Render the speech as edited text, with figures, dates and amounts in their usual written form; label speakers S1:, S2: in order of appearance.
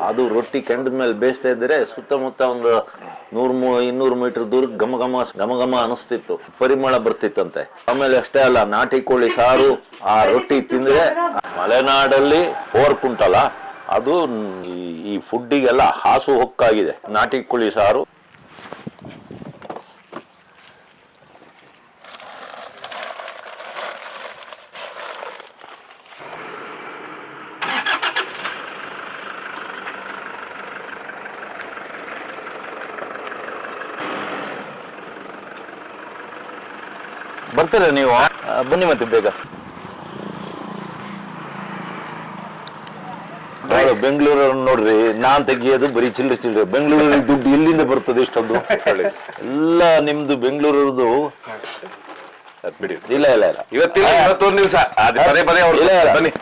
S1: ಅದು ರೊಟ್ಟಿ ಕೆಂಡದ ಮೇಲೆ ಬೇಯಿಸ್ತಾ ಇದ್ರೆ ಸುತ್ತಮುತ್ತ ಒಂದು 100-200 ಮೀಟರ್ ದೂರ ಘಮ ಘಮ ಘಮ ಘಮ ಅನಿಸ್ತಿತ್ತು, ಪರಿಮಳ ಬರ್ತಿತ್ತಂತೆ. ಆಮೇಲೆ ಅಷ್ಟೇ ಅಲ್ಲ, ನಾಟಿ ಕೋಳಿ ಸಾರು ಆ ರೊಟ್ಟಿ ತಿಂದ್ರೆ ಮಲೆನಾಡಲ್ಲಿ ಓರ್ಕುಂಟಲ್ಲ, ಅದು ಈ ಫುಡ್ಡಿಗೆಲ್ಲ ಹಾಸು ಹೊಕ್ಕಾಗಿದೆ. ನಾಟಿ ಕೋಳಿ ಸಾರು ಬರ್ತೀರಾ ನೀವು? ಬನ್ನಿ ಮತ್ತೆ ಬೇಗ. ಬೆಂಗಳೂರು ನೋಡ್ರಿ, ನಾನ್ ತೆಗಿಯೋದು ಬರೀ ಚಿಲ್ಲರೆ. ಬೆಂಗಳೂರಿಗೆ ದುಡ್ಡು ಎಲ್ಲಿಂದ ಬರ್ತದೆ ಇಷ್ಟೊಂದು? ಎಲ್ಲ ನಿಮ್ದು ಬೆಂಗಳೂರದು
S2: ಬಿಡಿ.
S1: ಇಲ್ಲ
S2: ಇವತ್ತೊಂದು ದಿವಸ ಪದೇ ಪದೇ ಬನ್ನಿ.